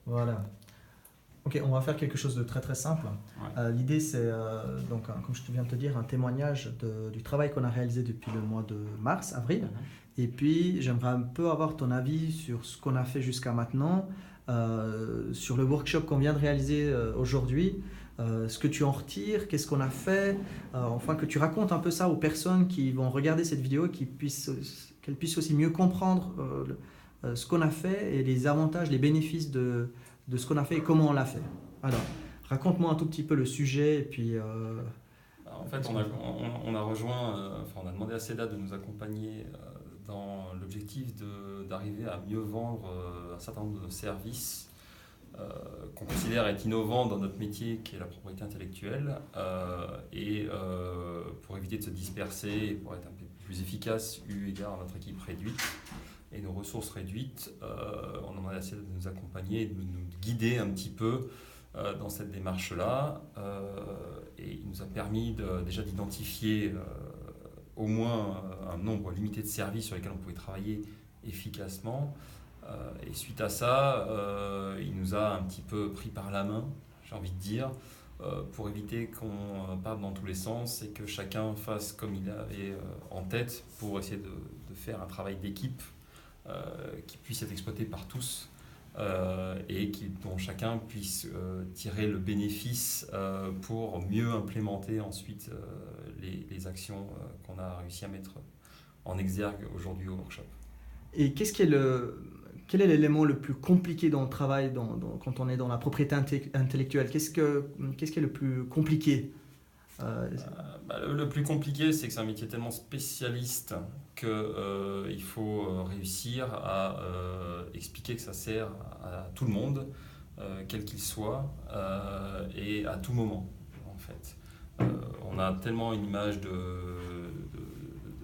Voilà. Ok, on va faire quelque chose de très très simple. Ouais. L'idée c'est, comme je viens de te dire, un témoignage du travail qu'on a réalisé depuis le mois de mars, avril. Et puis j'aimerais un peu avoir ton avis sur ce qu'on a fait jusqu'à maintenant, sur le workshop qu'on vient de réaliser aujourd'hui, ce que tu en retires, qu'est-ce qu'on a fait, enfin que tu racontes un peu ça aux personnes qui vont regarder cette vidéo et qu'elles puissent aussi mieux comprendre ce qu'on a fait et les avantages, les bénéfices de ce qu'on a fait et comment on l'a fait. Alors, raconte-moi un tout petit peu le sujet et puis... En fait, on a rejoint, on a demandé à CEDA de nous accompagner dans l'objectif d'arriver à mieux vendre un certain nombre de services qu'on considère être innovants dans notre métier qui est la propriété intellectuelle et pour éviter de se disperser et pour être un peu plus efficace eu égard à notre équipe réduite et nos ressources réduites, on a demandé à CEDA de nous accompagner et de nous guider un petit peu dans cette démarche-là et il nous a permis déjà d'identifier au moins un nombre limité de services sur lesquels on pouvait travailler efficacement. Et suite à ça, il nous a un petit peu pris par la main, j'ai envie de dire, pour éviter qu'on parte dans tous les sens et que chacun fasse comme il avait en tête pour essayer de faire un travail d'équipe qui puisse être exploité par tous et dont chacun puisse tirer le bénéfice pour mieux implémenter ensuite les actions qu'on a réussi à mettre en exergue aujourd'hui au workshop. Et quel est l'élément le plus compliqué dans le travail quand on est dans la propriété intellectuelle? Qu'est-ce qui est le plus compliqué? Le plus compliqué, c'est que c'est un métier tellement spécialiste qu'il faut réussir à expliquer que ça sert à tout le monde, quel qu'il soit, et à tout moment, en fait. On a tellement une image de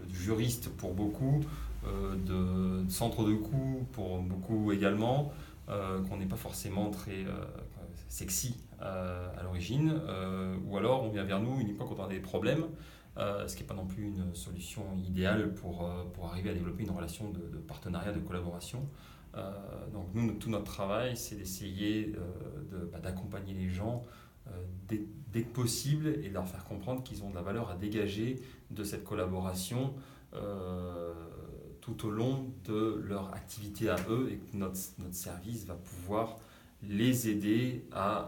juriste pour beaucoup, de centre de coût pour beaucoup également, qu'on n'est pas forcément très sexy à l'origine, ou alors on vient vers nous uniquement quand on a des problèmes, ce qui n'est pas non plus une solution idéale pour arriver à développer une relation de partenariat, de collaboration. Donc nous, tout notre travail, c'est d'essayer d'accompagner les gens dès que possible et de leur faire comprendre qu'ils ont de la valeur à dégager de cette collaboration tout au long de leur activité à eux et que notre service va pouvoir les aider à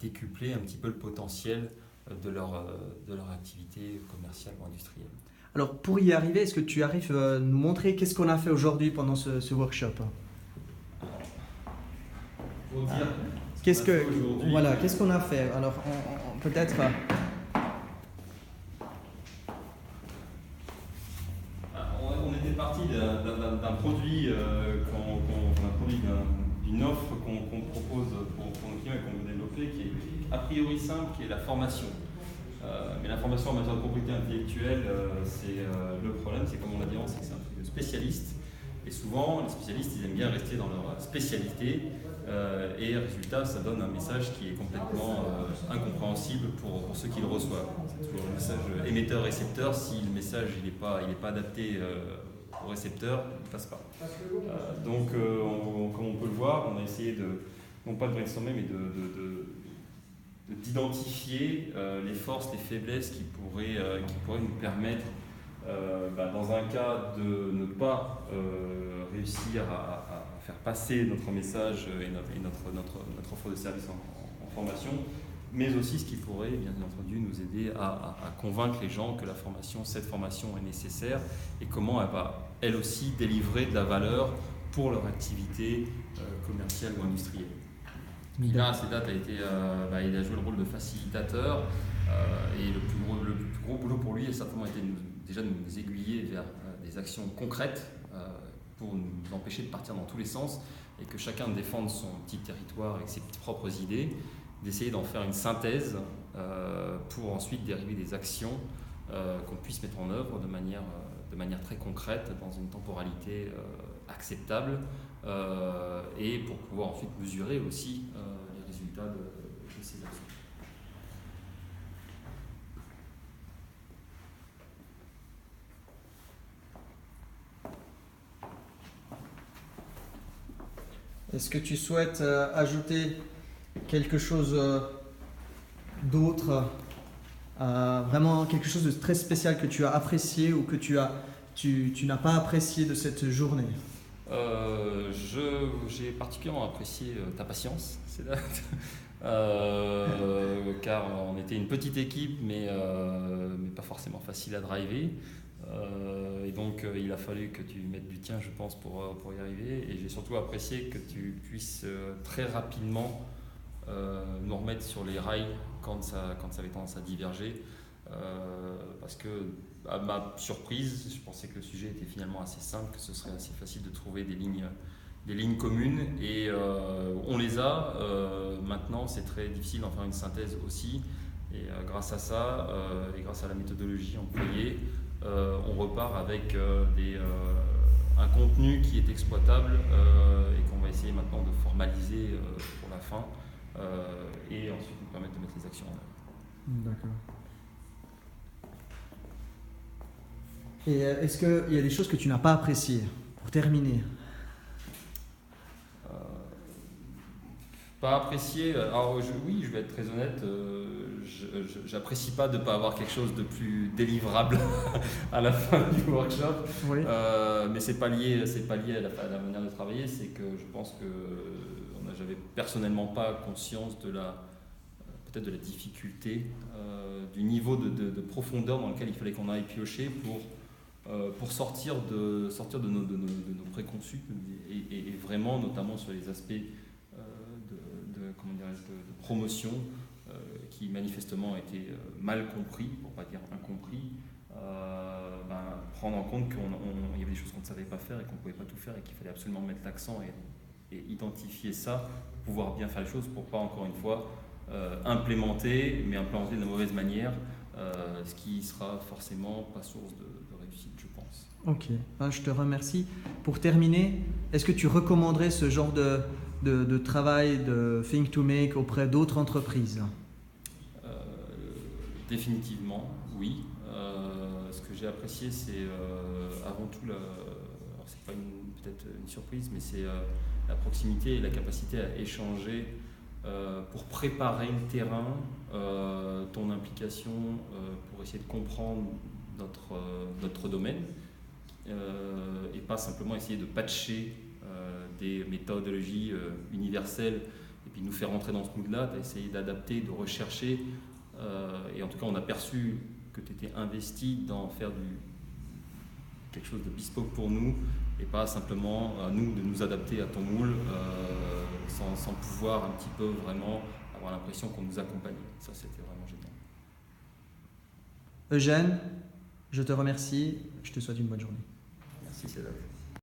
décupler un petit peu le potentiel de leur activité commerciale ou industrielle. Alors pour y arriver, est-ce que tu arrives à nous montrer qu'est-ce qu'on a fait aujourd'hui pendant ce workshop? Pour dire qu'est-ce qu'on a fait? Alors peut-être... On était parti d'un produit d'une offre qu'on propose pour nos clients et qu'on veut développer, qui est a priori simple, qui est la formation. Mais la formation en matière de propriété intellectuelle, le problème, c'est comme on l'a dit, c'est que c'est un truc de spécialiste. Et souvent, les spécialistes, ils aiment bien rester dans leur spécialité. Et résultat, ça donne un message qui est complètement incompréhensible pour ceux qui le reçoivent. C'est toujours le message émetteur-récepteur. Si le message il n'est pas adapté au récepteur, il ne passe pas. Donc, comme on peut le voir, on a essayé non pas de brainstormer, mais d'identifier les forces, les faiblesses qui pourraient nous permettre, dans un cas, de ne pas réussir à faire passer notre message et notre offre de service en formation, mais aussi ce qui pourrait bien entendu nous aider à convaincre les gens que cette formation est nécessaire et comment elle va elle aussi délivrer de la valeur pour leur activité commerciale ou industrielle. Là, à cette date, il a joué le rôle de facilitateur et le plus gros boulot pour lui a certainement été déjà de nous aiguiller vers des actions concrètes pour nous empêcher de partir dans tous les sens et que chacun défende son petit territoire avec ses propres idées, d'essayer d'en faire une synthèse pour ensuite dériver des actions qu'on puisse mettre en œuvre de manière très concrète dans une temporalité acceptable et pour pouvoir ensuite mesurer aussi les résultats de ces actions. est-ce que tu souhaites ajouter quelque chose d'autre, vraiment quelque chose de très spécial que tu as apprécié ou que tu n'as pas apprécié de cette journée? J'ai particulièrement apprécié ta patience, c'est là. Car on était une petite équipe, mais pas forcément facile à driver. Et donc il a fallu que tu mettes du tien, je pense, pour y arriver. Et j'ai surtout apprécié que tu puisses très rapidement nous remettre sur les rails quand ça avait tendance à diverger. Parce que, à ma surprise, je pensais que le sujet était finalement assez simple, que ce serait assez facile de trouver des lignes communes. Et on les a. Maintenant, c'est très difficile d'en faire une synthèse aussi. Et grâce à ça, et grâce à la méthodologie employée, on repart avec un contenu qui est exploitable et qu'on va essayer maintenant de formaliser pour la fin et ensuite nous permettre de mettre les actions en œuvre. D'accord. Et est-ce qu'il y a des choses que tu n'as pas appréciées pour terminer? Pas apprécié. Alors oui, je vais être très honnête. J'apprécie pas de ne pas avoir quelque chose de plus délivrable à la fin du workshop. Oui. Mais c'est pas lié à la manière de travailler. C'est que je pense que j'avais personnellement pas conscience peut-être de la difficulté, du niveau de profondeur dans lequel il fallait qu'on aille piocher pour sortir de nos préconçus et vraiment notamment sur les aspects de promotion qui manifestement étaient mal compris, pour ne pas dire incompris, prendre en compte qu'il y avait des choses qu'on ne savait pas faire et qu'on ne pouvait pas tout faire et qu'il fallait absolument mettre l'accent et identifier ça pour pouvoir bien faire les choses, pour pas encore une fois implémenter de la mauvaise manière, ce qui sera forcément pas source de réussite, je pense. Ok, je te remercie. Pour terminer, est-ce que tu recommanderais ce genre de travail de Think to Make auprès d'autres entreprises? Définitivement, oui. Ce que j'ai apprécié, c'est avant tout, alors c'est pas peut-être une surprise, mais c'est la proximité et la capacité à échanger pour préparer le terrain, ton implication pour essayer de comprendre notre domaine et pas simplement essayer de patcher des méthodologies universelles et puis nous faire rentrer dans ce mood-là, d'essayer d'adapter, de rechercher. Et en tout cas, on a perçu que tu étais investi dans faire quelque chose de bespoke pour nous et pas simplement à nous de nous adapter à ton moule sans pouvoir un petit peu vraiment avoir l'impression qu'on nous accompagnait. Ça, c'était vraiment génial. Eugène, je te remercie. Je te souhaite une bonne journée. Merci, Cédric.